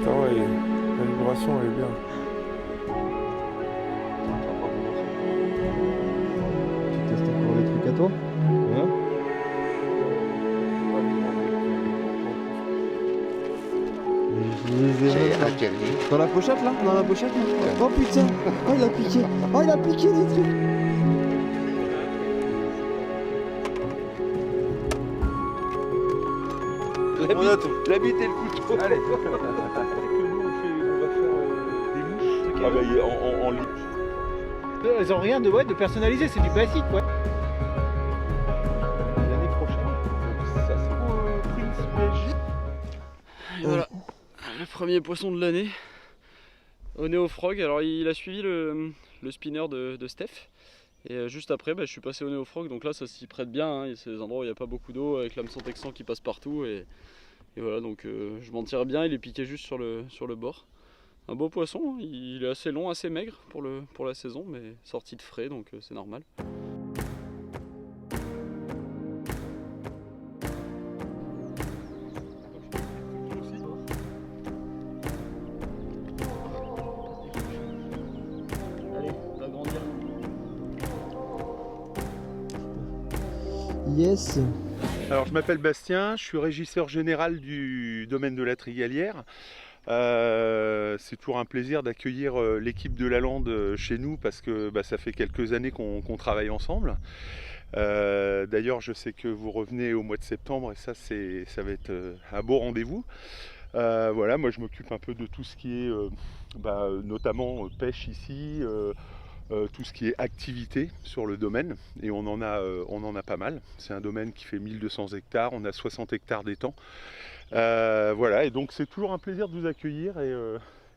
Attends, et la vibration elle est bien. Tu testes encore des trucs à toi? Hein? C'est interdit. Dans la pochette là? Dans la pochette là? Oh putain! Oh il a piqué! Oh il a piqué des trucs! La bite et le couteau. Allez. On va faire des mouches. Ah bah, en litre. Elles ont rien de personnalisé, c'est du basique quoi. L'année prochaine. Ça c'est au Prince PSG. Et voilà, le premier poisson de l'année au Néofrog. Alors il a suivi le spinner de Steph. Et juste après, je suis passé au Néofrog. Donc là, ça s'y prête bien. Hein. C'est des endroits où il n'y a pas beaucoup d'eau avec l'hameçon texan qui passe partout. Et voilà, donc je m'en tire bien. Il est piqué juste sur le bord. Un beau poisson. Hein. Il est assez long, assez maigre pour la saison, mais sorti de frais, donc c'est normal. Yes! Alors je m'appelle Bastien, je suis régisseur général du domaine de la Trigalière. C'est toujours un plaisir d'accueillir l'équipe de la Lande chez nous parce que ça fait quelques années qu'on travaille ensemble. D'ailleurs je sais que vous revenez au mois de septembre et ça va être un beau rendez-vous. Voilà, moi je m'occupe un peu de tout ce qui est notamment pêche ici. Tout ce qui est activité sur le domaine et on en a pas mal. C'est un domaine qui fait 1200 hectares, on a 60 hectares d'étang. Voilà, et donc c'est toujours un plaisir de vous accueillir et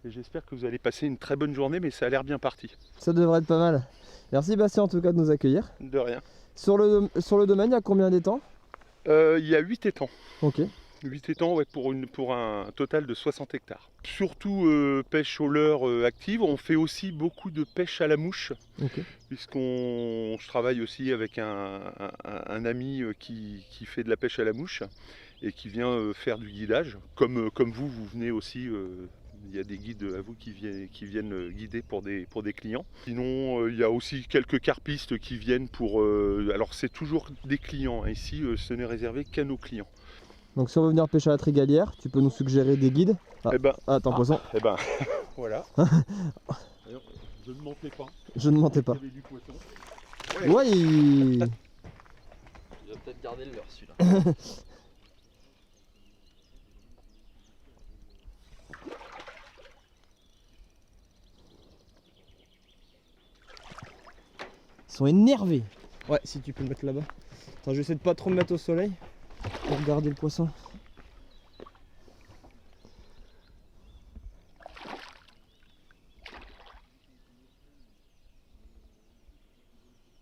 j'espère que vous allez passer une très bonne journée, mais ça a l'air bien parti. Ça devrait être pas mal. Merci Bastien en tout cas de nous accueillir. De rien. Sur le domaine, il y a combien d'étangs? Il y a 8 étangs. Ok. 8 étangs ouais, pour un total de 60 hectares. Surtout pêche au leurre active. On fait aussi beaucoup de pêche à la mouche, Ok. Je travaille aussi avec un ami qui fait de la pêche à la mouche et qui vient faire du guidage. Comme vous venez aussi, il y a des guides à vous qui viennent guider pour des clients. Sinon, il y a aussi quelques carpistes qui viennent pour... alors c'est toujours des clients, hein. Ici ce n'est réservé qu'à nos clients. Donc si on veut venir pêcher à la Trigalière, tu peux nous suggérer des guides? Attends, poisson. Voilà. Je ne mentais pas. Je ne mentais pas. Il y avait du poisson. Ouais, Il va peut-être garder le leurre celui-là. Ils sont énervés. Ouais, si tu peux le mettre là-bas. Attends, je vais essayer de pas trop me mettre au soleil pour regarder le poisson.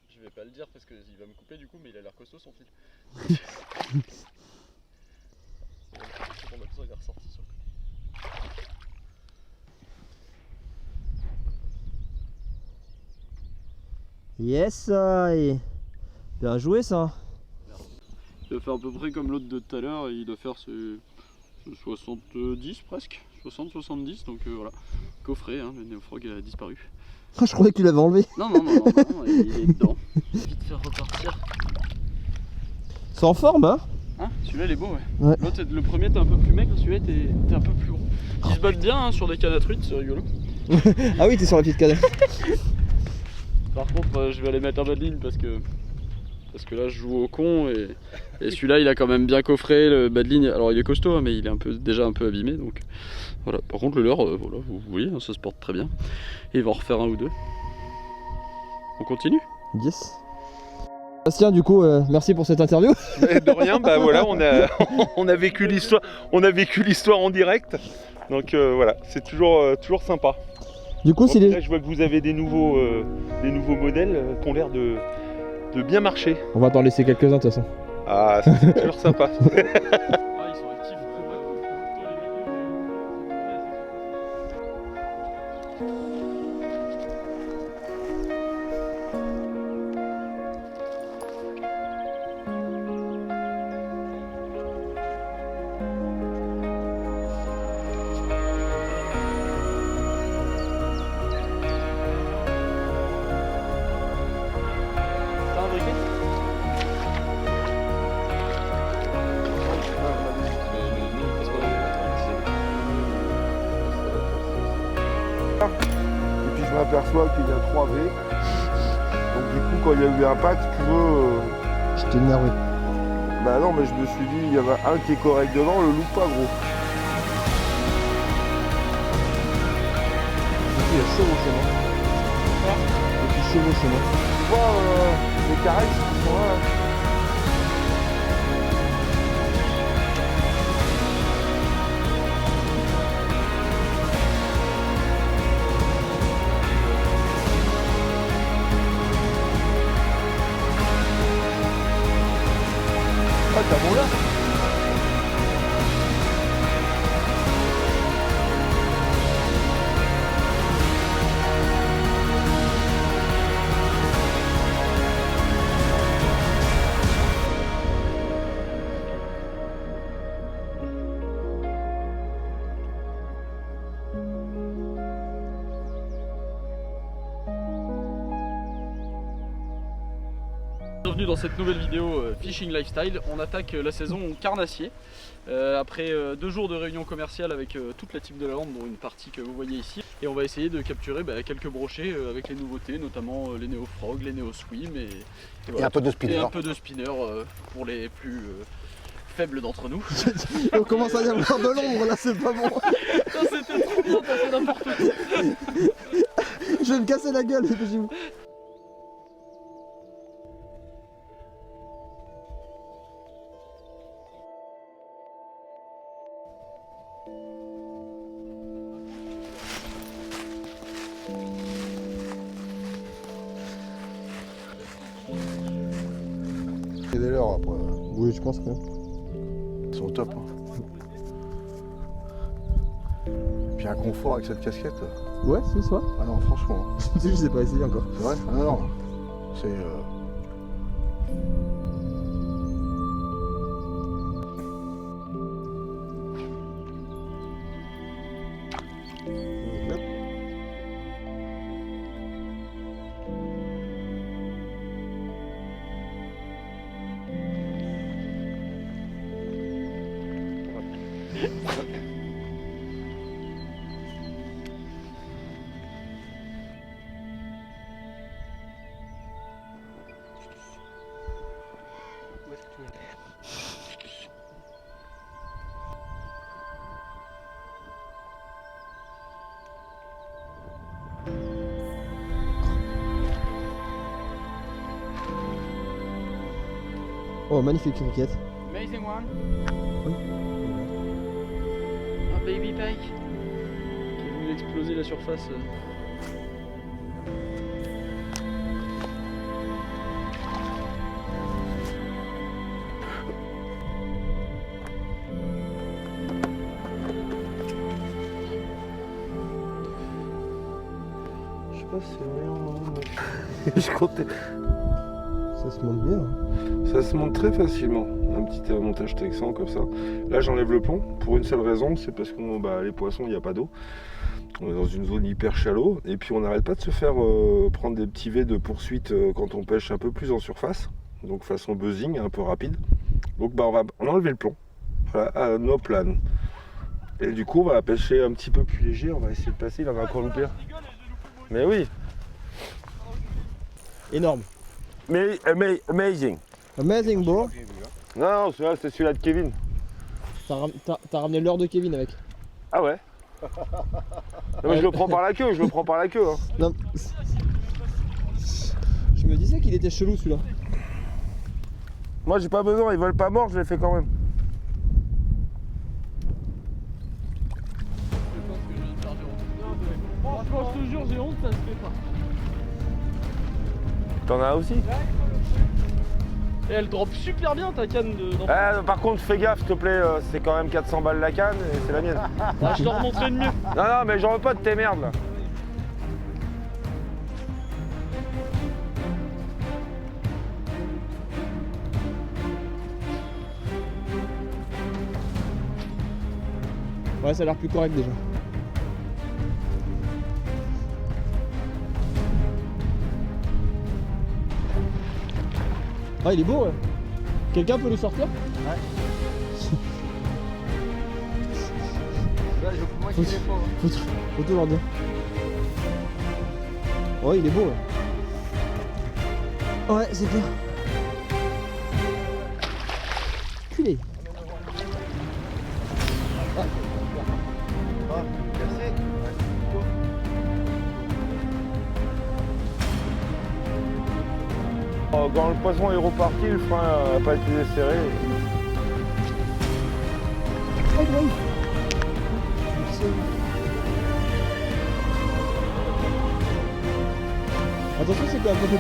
Je vais pas le dire parce qu'il va me couper du coup, mais il a l'air costaud son fil. Il est ressorti sur le côté. Yes, aïe. Bien joué ça. Il doit faire à peu près comme l'autre de tout à l'heure, il doit faire ce 70 presque, 60-70, donc voilà. Coffret, hein, le Néofrog a disparu. Je croyais que tu l'avais enlevé. Non, il est dedans. Vite faire repartir. C'est en forme, hein? Hein, celui-là il est beau, ouais. Ouais. L'autre, le premier t'es un peu plus maigre, celui-là t'es un peu plus gros. Ils se battent bien hein, sur des cannes à truites, c'est rigolo. Ah oui, t'es sur la petite canne. Par contre, je vais aller mettre un bas de ligne parce que là je joue au con et celui-là il a quand même bien coffré le bas de ligne. Alors il est costaud hein, mais il est déjà un peu abîmé donc voilà. Par contre le leurre, voilà, vous voyez, hein, ça se porte très bien. Et il va en refaire un ou deux. On continue? Yes. Bastien, du coup, merci pour cette interview. De rien, voilà, on a vécu l'histoire en direct. Donc voilà, c'est toujours sympa. Du coup, Donc, là, je vois que vous avez des nouveaux modèles qui ont l'air de bien marcher. On va t'en laisser quelques-uns de toute façon. Ah, c'est toujours sympa. Ah, ils sont actifs. Et puis je m'aperçois qu'il y a 3 V. Donc du coup, quand il y a eu l'impact, si tu veux... Je t'ai énervé. Bah non, mais je me suis dit, il y en a un qui est correct devant, le loupe pas gros. Il y a chevauchement. Et puis chevauchement. Tu vois, les caresses qui sont là. Ah, t'as bon là? Bienvenue dans cette nouvelle vidéo Fishing Lifestyle. On attaque la saison carnassier après 2 jours de réunion commerciale avec toute la team de la lande, dont une partie que vous voyez ici. Et on va essayer de capturer quelques brochets avec les nouveautés, notamment les Neo Frog, les Neo Swim et voilà, un peu de spinner. Et un peu de spinner pour les plus faibles d'entre nous. On commence à y avoir de l'ombre là, c'est pas bon. C'était trop bien, t'as fait n'importe quoi. Je vais me casser la gueule, dépêchez-vous. C'est des leurs après. Oui, je pense que. Ils sont au top. Hein. Puis un confort avec cette casquette. Ouais, c'est ça. Ah non, franchement. Je sais pas essayer encore. C'est vrai? Ah non. C'est. Oh, magnifique cricket. Amazing one. Oui. Un baby pike qui est venu exploser la surface. Je sais pas si c'est rien. Je comptais. Ça se monte bien. Hein. Ça se monte très facilement, un petit montage texan comme ça. Là j'enlève le plomb pour une seule raison, c'est parce que les poissons il n'y a pas d'eau. On est dans une zone hyper shallow et puis on n'arrête pas de se faire prendre des petits V de poursuite quand on pêche un peu plus en surface, donc façon buzzing un peu rapide. Donc on va enlever le plomb, voilà, à nos planes. Et du coup on va pêcher un petit peu plus léger, on va essayer de passer, il en a encore loupé. Mais oui. Énorme. Mais amazing. Amazing, bro. Non, celui-là, c'est celui-là de Kevin. T'as ramené l'heure de Kevin avec. Ah ouais. Non, mais je le prends par la queue, hein. Non. Je me disais qu'il était chelou celui-là. Moi j'ai pas besoin, ils veulent pas mordre, je les fais quand même. Franchement, je te jure, j'ai honte, ça se fait pas. T'en as aussi? Et elle drop super bien ta canne de. Par contre, fais gaffe, s'il te plaît, c'est quand même 400 balles la canne et c'est la mienne. Je leur montrerai de mieux. Non, mais j'en veux pas de tes merdes là. Ouais, ça a l'air plus correct déjà. Ah, il est beau, ouais. Quelqu'un peut le sortir? Ouais. Là, je moi Faut- qui l'ai pas. Faut tout leur dire. Ouais, il est beau. Ouais, c'est clair. Culé. Quand le poisson est reparti, le frein n'a pas été desserré. Attention, c'est quoi un peu de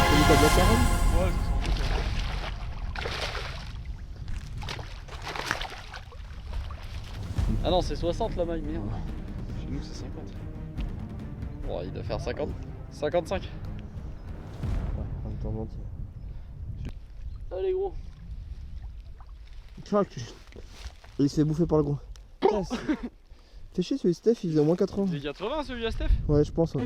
C'est du quoi, de la carotte? Ouais, c'est ça. Ah non, c'est 60 la maille, merde. Chez nous, c'est 50. Bon, il doit faire 50. 55. Ouais, en même temps entier. Allez, gros. Crac. Et il se fait bouffer par le gros. Fais chier celui de Steph, il faisait au moins 80. C'est 80 celui à Steph? Ouais, je pense. Ouais.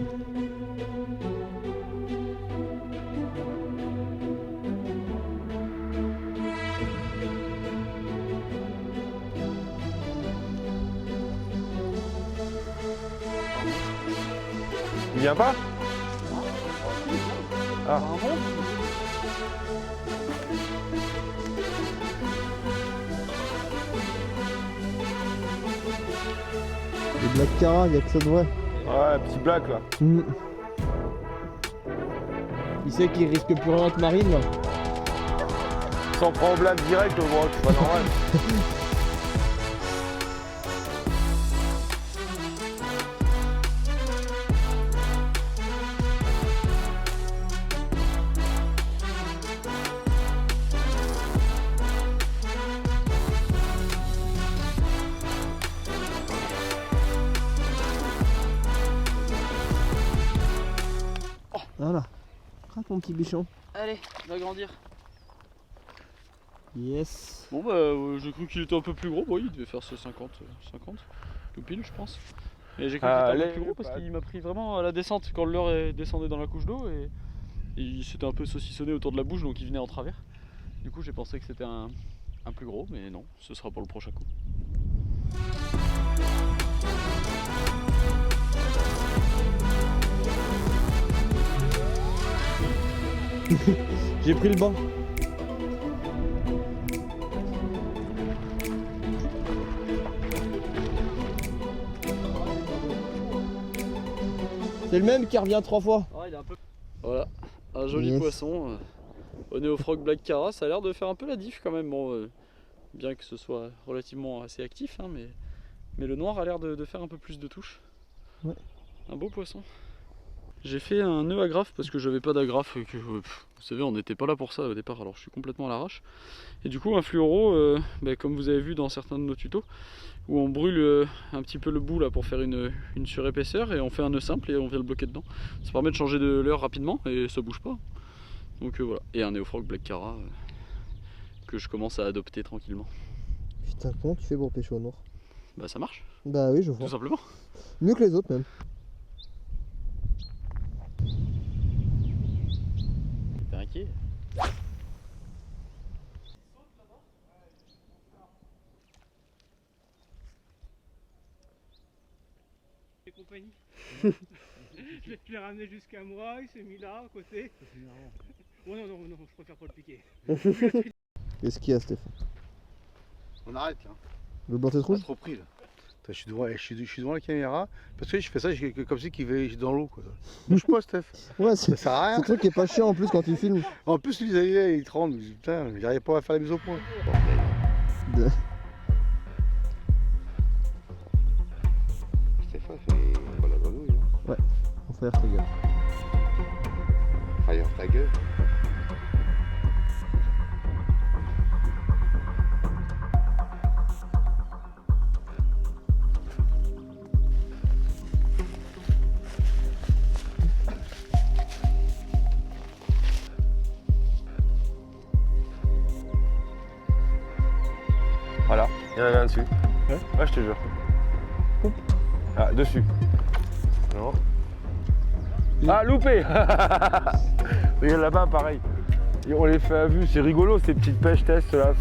Il vient pas? Ah. Les Black Cara, il y a que ça de vrai. Ouais, petit black là. Il sait qu'il risque plus rien avec Marine là. Sans prend en blague direct, le gros, c'est pas normal. Voilà. Crac mon petit bichon. Allez, va grandir. Yes. Bon bah, j'ai cru qu'il était un peu plus gros. Bon, il devait faire ce 50 tout pile, je pense. Mais j'ai cru qu'il était un peu plus gros parce qu'il m'a pris vraiment à la descente quand le leurre descendait dans la couche d'eau et il s'était un peu saucissonné autour de la bouche, donc il venait en travers. Du coup, j'ai pensé que c'était un plus gros, mais non, ce sera pour le prochain coup. J'ai pris le banc. C'est le même qui revient 3 fois. Ah, il est un peu... Voilà, un joli Yes. poisson. Au Neofrog Black Cara, ça a l'air de faire un peu la diff quand même. Bon, bien que ce soit relativement assez actif, hein, mais le noir a l'air de faire un peu plus de touches. Ouais. Un beau poisson. J'ai fait un nœud agrafe parce que j'avais pas d'agrafe. Vous savez, on n'était pas là pour ça au départ, alors je suis complètement à l'arrache. Et du coup, un fluoro, comme vous avez vu dans certains de nos tutos, où on brûle un petit peu le bout là pour faire une surépaisseur et on fait un nœud simple et on vient le bloquer dedans. Ça permet de changer de leurre rapidement et ça bouge pas. Donc voilà. Et un Neofrog Black Cara que je commence à adopter tranquillement. Putain, comment tu fais pour pêcher au noir? Bah ça marche, Bah oui, je vois. tout simplement. Mieux que les autres même. T'es inquiet? Et compagnie. Je l'ai ramené jusqu'à moi, il s'est mis là, à côté. Oh non, non, non, je préfère pas le piquer. Qu'est-ce qu'il y a, Stéphane? On arrête là. Le blanc tête On a rouge? trop pris là. Attends, je suis devant la caméra. Parce que je fais ça comme si qu'il va dans l'eau quoi. Bouge pas Steph. Ouais, Ça sert à ce rien. truc qui est pas chiant en plus quand tu filmes. En plus lui il tremble. Putain, j'arrive pas à faire la mise au point. De- Stéphane fait pas la grenouille. Hein. Ouais, on fait ta gueule. Fire ta gueule. Voilà, il y en avait un dessus. Ouais, je te jure. Ah, dessus. Non. Ah, loupé. Et là-bas, pareil. Et on les fait à vue. C'est rigolo ces petites pêches tests là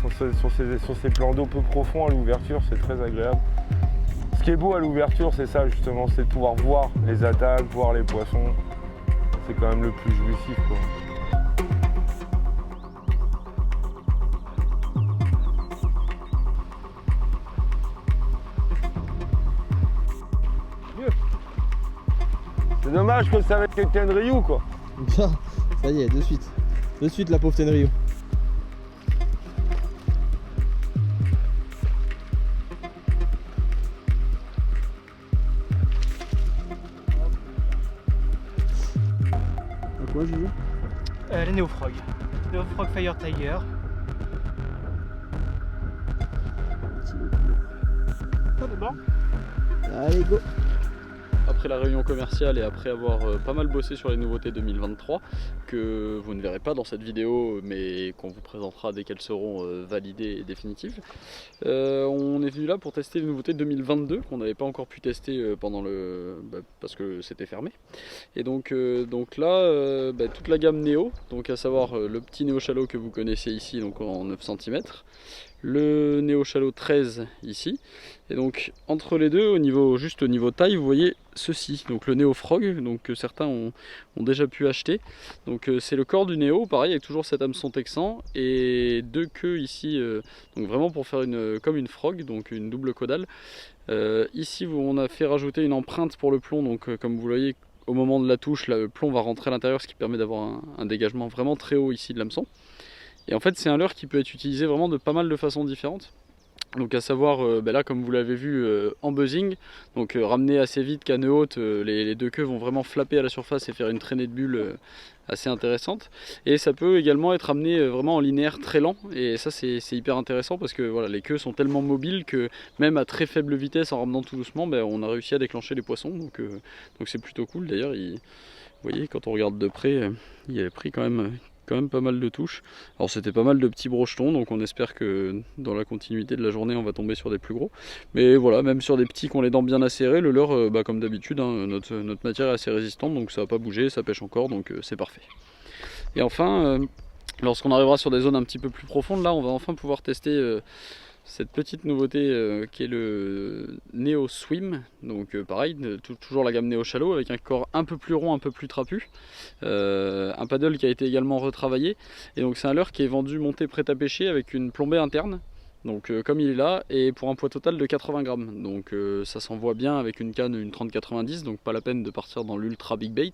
sur ces plans d'eau peu profonds à l'ouverture. C'est très agréable. Ce qui est beau à l'ouverture, c'est ça justement, c'est de pouvoir voir les attaques, voir les poissons. C'est quand même le plus jouissif, quoi. C'est dommage que ça va être que Tenryu, quoi. Ça y est, de suite. De suite la pauvre Tenryu. À quoi, Juju? Les Neofrog. Neofrog Fire Tiger. Ça d'abord. Allez, go. Après la réunion commerciale et après avoir pas mal bossé sur les nouveautés 2023 que vous ne verrez pas dans cette vidéo mais qu'on vous présentera dès qu'elles seront validées et définitives, on est venu là pour tester les nouveautés 2022 qu'on n'avait pas encore pu tester pendant parce que c'était fermé. Et donc là toute la gamme Néo, donc à savoir le petit Néo Shallow que vous connaissez ici, donc en 9 cm, le Néo Shallow 13 ici, et donc entre les deux, juste au niveau taille, vous voyez ceci, donc le Néo Frog, donc que certains ont déjà pu acheter. Donc c'est le corps du Néo, pareil, avec toujours cet hameçon texan et deux queues ici, donc vraiment pour faire comme une frog, donc une double caudale. Ici on a fait rajouter une empreinte pour le plomb, donc comme vous voyez au moment de la touche, le plomb va rentrer à l'intérieur, ce qui permet d'avoir un dégagement vraiment très haut ici de l'hameçon. Et en fait c'est un leurre qui peut être utilisé vraiment de pas mal de façons différentes. Donc à savoir, là comme vous l'avez vu en buzzing, donc ramener assez vite qu'à nœud haute, les deux queues vont vraiment flapper à la surface et faire une traînée de bulles assez intéressante. Et ça peut également être ramené vraiment en linéaire très lent, et ça c'est hyper intéressant parce que voilà, les queues sont tellement mobiles que même à très faible vitesse, en ramenant tout doucement, on a réussi à déclencher les poissons, donc c'est plutôt cool. D'ailleurs vous voyez, quand on regarde de près, il avait pris quand même pas mal de touches. Alors c'était pas mal de petits brochetons, donc on espère que dans la continuité de la journée on va tomber sur des plus gros. Mais voilà, même sur des petits qui ont les dents bien acérées, le leurre, comme d'habitude, notre matière est assez résistante, donc ça va pas bouger, ça pêche encore, donc c'est parfait. Et enfin, lorsqu'on arrivera sur des zones un petit peu plus profondes, là on va enfin pouvoir tester cette petite nouveauté qui est le Neo Swim, donc pareil, toujours la gamme Neo Shallow avec un corps un peu plus rond, un peu plus trapu, un paddle qui a été également retravaillé, et donc c'est un leurre qui est vendu monté prêt à pêcher avec une plombée interne, donc comme il est là, et pour un poids total de 80 grammes, donc ça s'envoie bien avec une canne, une 30-90, donc pas la peine de partir dans l'ultra big bait,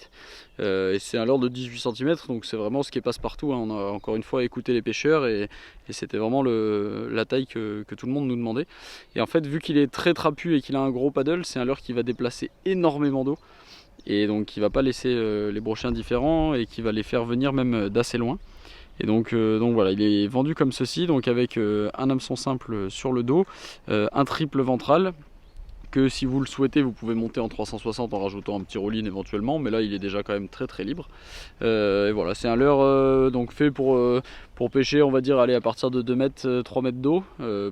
et c'est un leurre de 18 cm, donc c'est vraiment ce qui passe partout, hein. On a encore une fois écouté les pêcheurs et c'était vraiment la taille que tout le monde nous demandait. Et en fait, vu qu'il est très trapu et qu'il a un gros paddle, c'est un leurre qui va déplacer énormément d'eau, et donc qui va pas laisser les brochets indifférents et qui va les faire venir même d'assez loin. Et donc voilà, il est vendu comme ceci, donc avec un hameçon simple sur le dos, un triple ventral, que si vous le souhaitez vous pouvez monter en 360 en rajoutant un petit roll-in éventuellement, mais là il est déjà quand même très libre. Et voilà, c'est un leurre donc fait pour pêcher, on va dire, aller à partir de 2 mètres, 3 mètres d'eau,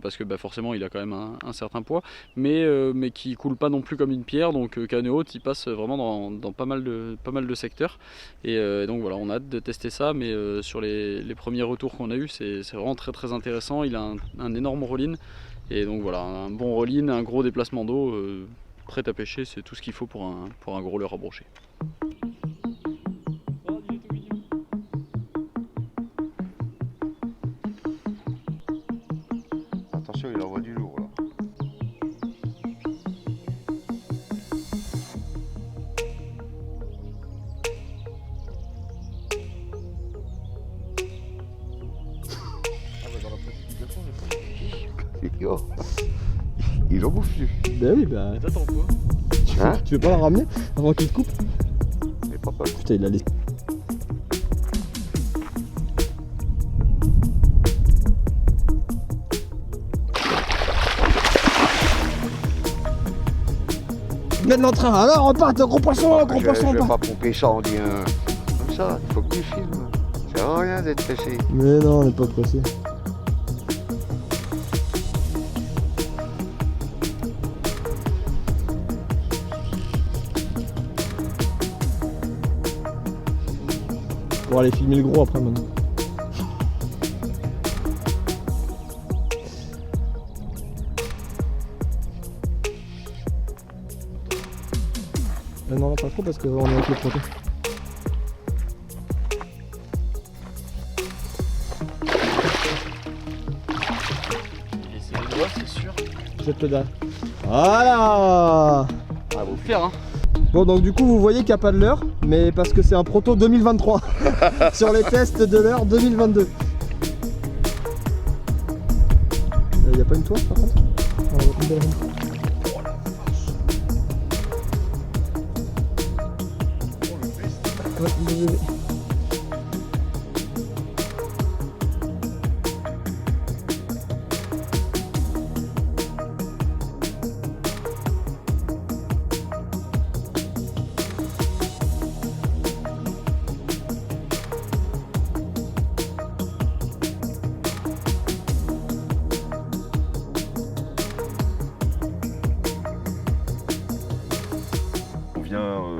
parce que forcément il a quand même un certain poids, mais qui coule pas non plus comme une pierre, donc qu'à nœud haute il passe vraiment dans pas mal de secteurs. Et donc voilà, on a hâte de tester ça, mais sur les premiers retours qu'on a eu, c'est vraiment très intéressant. Il a un énorme roll-in. Et donc voilà, un bon roll-in, un gros déplacement d'eau, prêt à pêcher, c'est tout ce qu'il faut pour un gros leurre à brocher. Attention, il envoie du lourd là. Il en bouffe plus. Ben oui, bah. T'attends quoi? Tu veux pas la ramener avant qu'il te coupe? Mais pas peur. Putain, il a laissé. Maintenant le train, alors on part, gros poisson, Je vais pas pomper ça, on dit comme ça, il faut que tu filmes. Ça sert à rien d'être pressé. Mais non, on n'est pas pressé. Pour aller filmer le gros après maintenant. Non, pas trop parce qu'on est avec le proto. Et c'est les doigts, c'est sûr. Jette-le derrière. Voilà. Ah, faut le faire, hein. Bon, donc du coup, vous voyez qu'il n'y a pas de leurre, mais parce que c'est un proto 2023 sur les tests de leurre 2022. Il n'y a pas une toile par contre? Une belle rame. Ouais, désolé.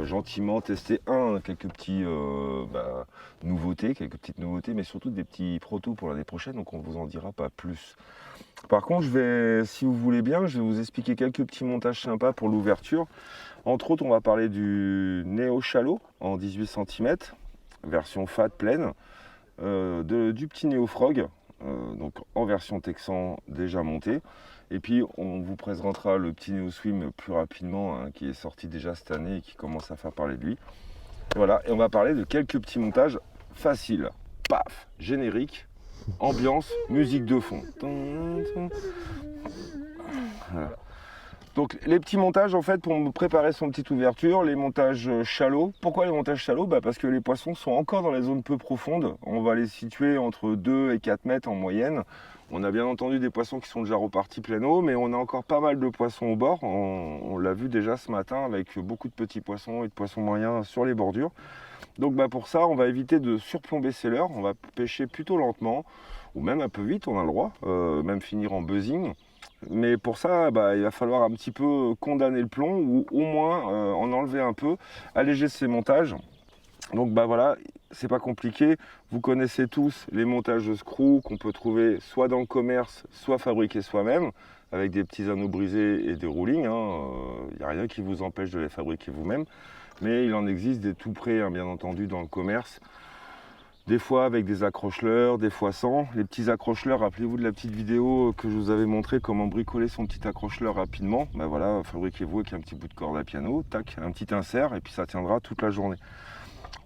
Gentiment tester quelques petits nouveautés, quelques petites nouveautés, mais surtout des petits protos pour l'année prochaine, donc on vous en dira pas plus. Par contre, si vous voulez bien, je vais vous expliquer quelques petits montages sympas pour l'ouverture. Entre autres, on va parler du Neo Shallow en 18 cm, version fat pleine, du petit Neo Frog, donc en version Texan déjà monté. Et puis on vous présentera le petit Neo Swim plus rapidement, hein, qui est sorti déjà cette année et qui commence à faire parler de lui. Et voilà, et on va parler de quelques petits montages faciles. Paf, générique, ambiance, musique de fond. Voilà. Donc les petits montages en fait pour me préparer son petite ouverture, les montages shallow. Pourquoi les montages shallow? Parce que les poissons sont encore dans les zones peu profondes. On va les situer entre 2 et 4 mètres en moyenne. On a bien entendu des poissons qui sont déjà repartis plein eau, mais on a encore pas mal de poissons au bord. On l'a vu déjà ce matin avec beaucoup de petits poissons et de poissons moyens sur les bordures. Donc pour ça, on va éviter de surplomber ces leurres. On va pêcher plutôt lentement, ou même un peu vite, on a le droit, même finir en buzzing. Mais pour ça, il va falloir un petit peu condamner le plomb, ou au moins en enlever un peu, alléger ces montages. Donc voilà, c'est pas compliqué. Vous connaissez tous les montages de screw qu'on peut trouver soit dans le commerce, soit fabriqués soi-même, avec des petits anneaux brisés et des roulings. Il n'y a rien qui vous empêche de les fabriquer vous-même. Mais il en existe des tout prêts, hein, bien entendu, dans le commerce. Des fois avec des accroche-leurres, des fois sans. Les petits accroche-leurres, rappelez-vous de la petite vidéo que je vous avais montré comment bricoler son petit accroche-leurre rapidement. Voilà, fabriquez-vous avec un petit bout de corde à piano, tac, un petit insert, et puis ça tiendra toute la journée.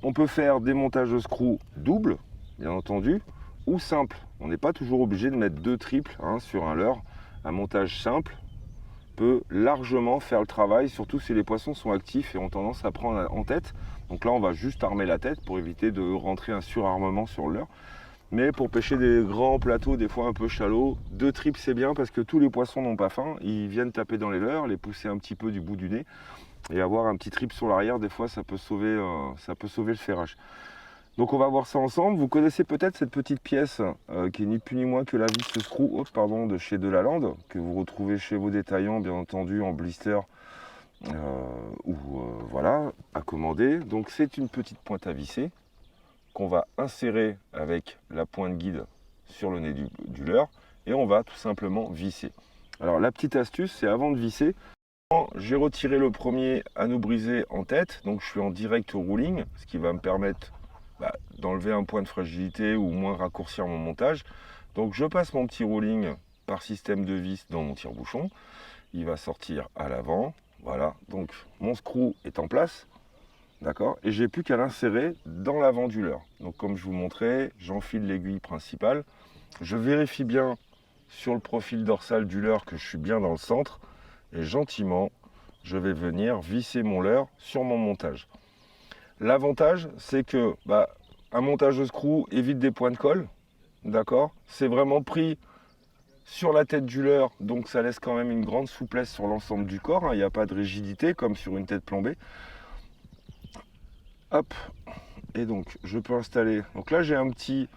On peut faire des montages de screw doubles, bien entendu, ou simples. On n'est pas toujours obligé de mettre 2 triples sur un leurre. Un montage simple peut largement faire le travail, surtout si les poissons sont actifs et ont tendance à prendre en tête. Donc là, on va juste armer la tête pour éviter de rentrer un surarmement sur le leurre. Mais pour pêcher des grands plateaux, des fois un peu shallow, 2 triples c'est bien parce que tous les poissons n'ont pas faim. Ils viennent taper dans les leurres, les pousser un petit peu du bout du nez. Et avoir un petit trip sur l'arrière, des fois, ça peut sauver le ferrage. Donc on va voir ça ensemble. Vous connaissez peut-être cette petite pièce qui est ni plus ni moins que la vis screw de chez Delalande, que vous retrouvez chez vos détaillants, bien entendu, en blister voilà, à commander. Donc c'est une petite pointe à visser qu'on va insérer avec la pointe guide sur le nez du leurre et on va tout simplement visser. Alors la petite astuce, c'est avant de visser, j'ai retiré le premier anneau brisé en tête, donc je suis en direct rouling, ce qui va me permettre d'enlever un point de fragilité ou moins raccourcir mon montage. Donc je passe mon petit rouling par système de vis dans mon tire-bouchon, il va sortir à l'avant, voilà, donc mon screw est en place, d'accord, et j'ai plus qu'à l'insérer dans l'avant du leurre. Donc comme je vous montrais, j'enfile l'aiguille principale, je vérifie bien sur le profil dorsal du leurre que je suis bien dans le centre, et gentiment, je vais venir visser mon leurre sur mon montage. L'avantage, c'est que un montage de screw évite des points de colle, d'accord. C'est vraiment pris sur la tête du leurre, donc ça laisse quand même une grande souplesse sur l'ensemble du corps. Il n'y a pas de rigidité comme sur une tête plombée. Hop, et donc je peux installer. Donc là, j'ai un petit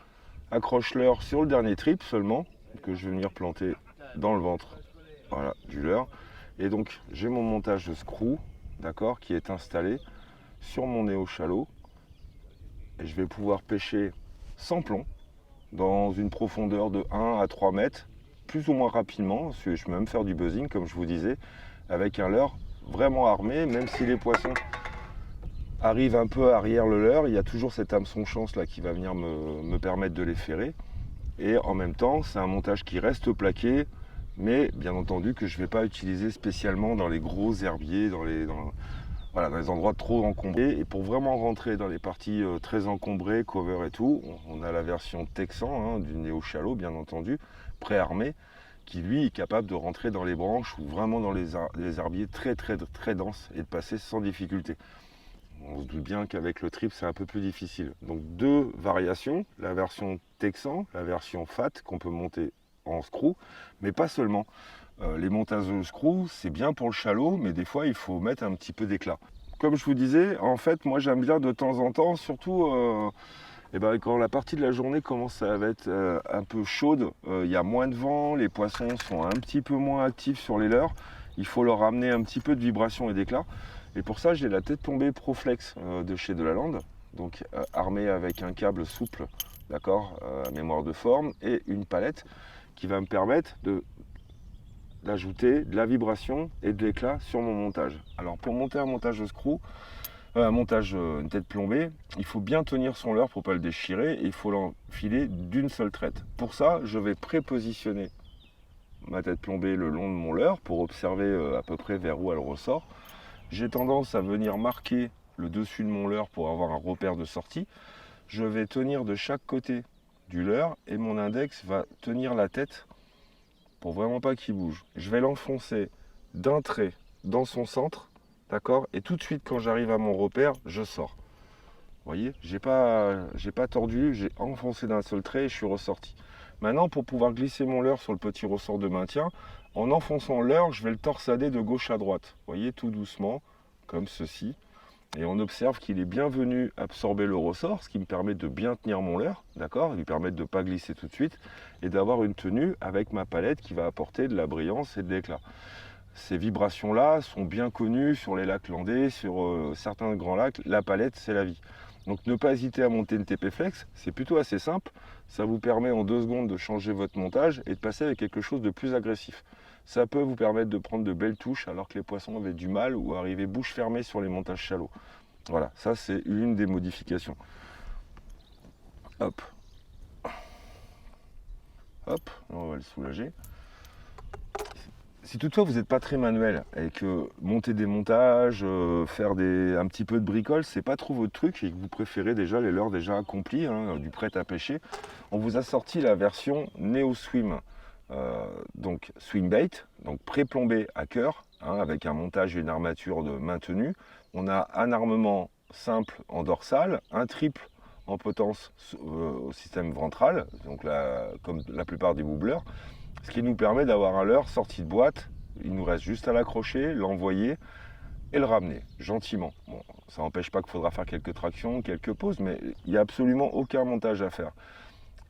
accroche-leurre sur le dernier trip seulement, que je vais venir planter dans le ventre, voilà, du leurre. Et donc j'ai mon montage de screw, d'accord, qui est installé sur mon Neo Shallow. et je vais pouvoir pêcher sans plomb dans une profondeur de 1 à 3 mètres, plus ou moins rapidement, parce que je peux même faire du buzzing comme je vous disais, avec un leurre vraiment armé, même si les poissons arrivent un peu arrière le leurre, il y a toujours cet hameçon chance là qui va venir me permettre de les ferrer. Et en même temps, c'est un montage qui reste plaqué, mais bien entendu que je ne vais pas utiliser spécialement dans les gros herbiers, dans les endroits trop encombrés. Et pour vraiment rentrer dans les parties très encombrées, cover et tout, on a la version Texan du Neo Shallow, bien entendu, préarmé, qui lui est capable de rentrer dans les branches ou vraiment dans les herbiers très denses et de passer sans difficulté. On se doute bien qu'avec le trip c'est un peu plus difficile. Donc 2 variations, la version Texan, la version Fat qu'on peut monter en screw, mais pas seulement. Les montages de screw c'est bien pour le shallow, mais des fois il faut mettre un petit peu d'éclat. Comme je vous disais, en fait moi j'aime bien de temps en temps, surtout quand la partie de la journée commence à être un peu chaude, il y a moins de vent, les poissons sont un petit peu moins actifs sur les leurres, il faut leur amener un petit peu de vibration et d'éclat. Et pour ça, j'ai la tête plombée Proflex de chez Delalande, donc armée avec un câble souple, d'accord, à mémoire de forme, et une palette qui va me permettre d'ajouter de la vibration et de l'éclat sur mon montage. Alors pour monter un montage de screw, une tête plombée, il faut bien tenir son leurre pour ne pas le déchirer, et il faut l'enfiler d'une seule traite. Pour ça, je vais prépositionner ma tête plombée le long de mon leurre pour observer à peu près vers où elle ressort. J'ai tendance à venir marquer le dessus de mon leurre pour avoir un repère de sortie. Je vais tenir de chaque côté du leurre et mon index va tenir la tête pour vraiment pas qu'il bouge. Je vais l'enfoncer d'un trait dans son centre, d'accord, et tout de suite quand j'arrive à mon repère, je sors. Vous voyez, j'ai pas tordu, j'ai enfoncé d'un seul trait et je suis ressorti. Maintenant, pour pouvoir glisser mon leurre sur le petit ressort de maintien, en enfonçant le leurre, je vais le torsader de gauche à droite. Vous voyez, tout doucement, comme ceci. Et on observe qu'il est bien venu absorber le ressort, ce qui me permet de bien tenir mon leurre, d'accord, lui permettre de ne pas glisser tout de suite, et d'avoir une tenue avec ma palette qui va apporter de la brillance et de l'éclat. Ces vibrations-là sont bien connues sur les lacs landais, sur certains grands lacs. La palette, c'est la vie. Donc ne pas hésiter à monter une TP Flex, c'est plutôt assez simple. Ça vous permet en 2 secondes de changer votre montage et de passer avec quelque chose de plus agressif. Ça peut vous permettre de prendre de belles touches alors que les poissons avaient du mal ou arrivaient bouche fermée sur les montages shallow. Voilà, ça c'est une des modifications. Hop. Hop, on va le soulager. Si toutefois vous n'êtes pas très manuel et que monter des montages, faire un petit peu de bricole, c'est pas trop votre truc et que vous préférez déjà les leurres déjà accomplis, du prêt à pêcher, on vous a sorti la version Neo Swim, donc swing bait, donc pré-plombé à cœur, avec un montage et une armature de maintenue. On a un armement simple en dorsale, un triple en potence au système ventral, donc comme la plupart des wobblers. Ce qui nous permet d'avoir un leurre sorti de boîte. Il nous reste juste à l'accrocher, l'envoyer et le ramener gentiment. Bon, ça n'empêche pas qu'il faudra faire quelques tractions, quelques pauses, mais il n'y a absolument aucun montage à faire.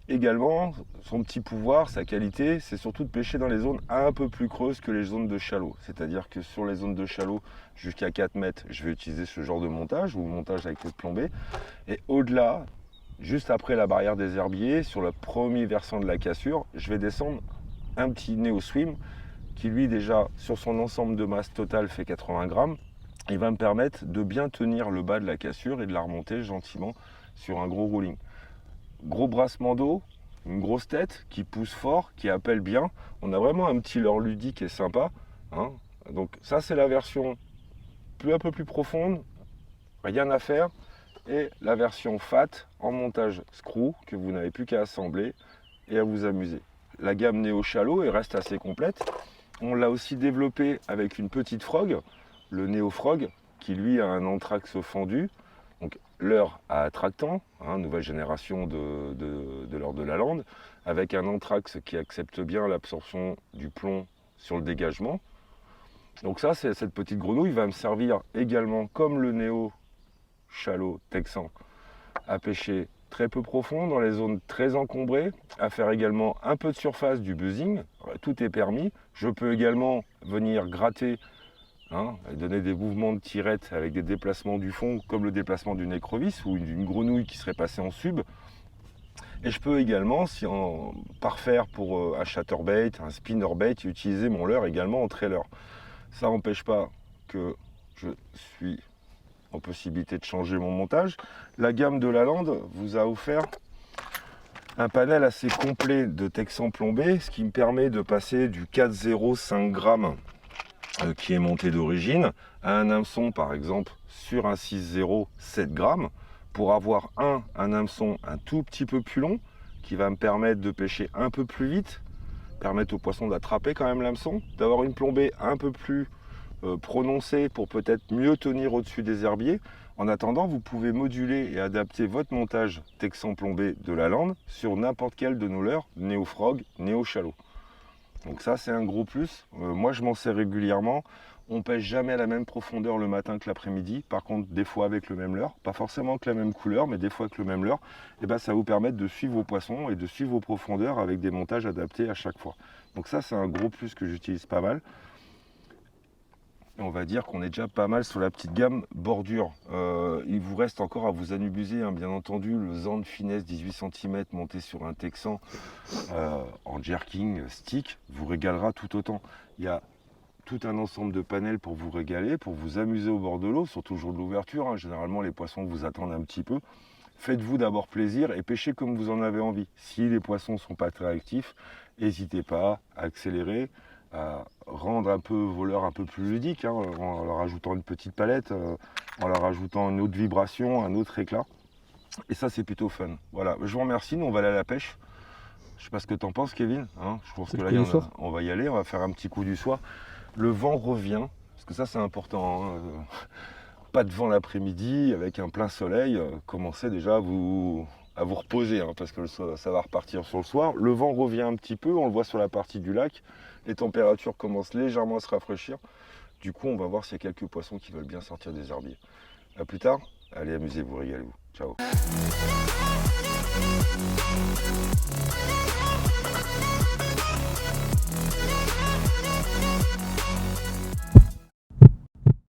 Également, son petit pouvoir, sa qualité, c'est surtout de pêcher dans les zones un peu plus creuses que les zones de shallow. C'est-à-dire que sur les zones de shallow, jusqu'à 4 mètres, je vais utiliser ce genre de montage, ou montage avec tête plombée. Et au-delà, juste après la barrière des herbiers, sur le premier versant de la cassure, je vais descendre un petit Neo Swim qui lui déjà sur son ensemble de masse totale fait 80 grammes. Il va me permettre de bien tenir le bas de la cassure et de la remonter gentiment sur un gros rolling. Gros brassement d'eau, une grosse tête qui pousse fort, qui appelle bien. On a vraiment un petit leurre ludique et sympa. Donc ça c'est la version un peu plus profonde, rien à faire. Et la version fat en montage screw que vous n'avez plus qu'à assembler et à vous amuser. La gamme Neo Shallow reste assez complète. On l'a aussi développé avec une petite frog, le Neo Frog, qui lui a un anthrax fendu. Donc leurre à attractant, nouvelle génération de leurre de Delalande, avec un anthrax qui accepte bien l'absorption du plomb sur le dégagement. Donc ça, cette petite grenouille va me servir également, comme le Neo Shallow Texan, à pêcher très peu profond, dans les zones très encombrées, à faire également un peu de surface du buzzing, tout est permis. Je peux également venir gratter hein, et donner des mouvements de tirette avec des déplacements du fond, comme le déplacement d'une écrevisse ou d'une grenouille qui serait passée en sub. Et je peux également, si en parfaire pour un chatterbait, un spinnerbait, utiliser mon leurre également en trailer. Ça n'empêche pas que je suis en possibilité de changer mon montage. La gamme de Laland vous a offert un panel assez complet de Texan plombé, ce qui me permet de passer du 4,0 5 grammes qui est monté d'origine à un hameçon par exemple sur un 6,0 7 grammes pour avoir un hameçon un tout petit peu plus long qui va me permettre de pêcher un peu plus vite, permettre au poisson d'attraper quand même l'hameçon, d'avoir une plombée un peu plus prononcée pour peut-être mieux tenir au-dessus des herbiers. En attendant, vous pouvez moduler et adapter votre montage Texan plombé de Laland sur n'importe quel de nos leurres, Neo Frog, Neo Shallow. Donc ça, c'est un gros plus. Moi, je m'en sers régulièrement. On pêche jamais à la même profondeur le matin que l'après-midi. Par contre, des fois avec le même leurre, pas forcément avec la même couleur, mais des fois avec le même leurre, et ben, ça va vous permettre de suivre vos poissons et de suivre vos profondeurs avec des montages adaptés à chaque fois. Donc ça, c'est un gros plus que j'utilise pas mal. On va dire qu'on est déjà pas mal sur la petite gamme bordure. Il vous reste encore à vous anubuser, hein, bien entendu, le Zand Finesse 18 cm monté sur un Texan en jerking stick vous régalera tout autant. Il y a tout un ensemble de panels pour vous régaler, pour vous amuser au bord de l'eau, surtout le jour de l'ouverture. Hein. Généralement, les poissons vous attendent un petit peu. Faites-vous d'abord plaisir et pêchez comme vous en avez envie. Si les poissons ne sont pas très actifs, n'hésitez pas à accélérer, à rendre un peu vos leurres un peu plus ludiques, hein, en leur ajoutant une petite palette, en leur ajoutant une autre vibration, un autre éclat. Et ça, c'est plutôt fun. Voilà, je vous remercie. Nous, on va aller à la pêche. Je sais pas ce que tu en penses, Kevin. Hein, je pense que là, on va y aller. On va faire un petit coup du soir. Le vent revient, parce que ça, c'est important. Hein. Pas de vent l'après-midi, avec un plein soleil. Commencez déjà à vous reposer, hein, parce que ça va repartir sur le soir. Le vent revient un petit peu. On le voit sur la partie du lac. Les températures commencent légèrement à se rafraîchir. Du coup, on va voir s'il y a quelques poissons qui veulent bien sortir des herbiers. A plus tard. Allez, amusez-vous, régalez-vous. Ciao.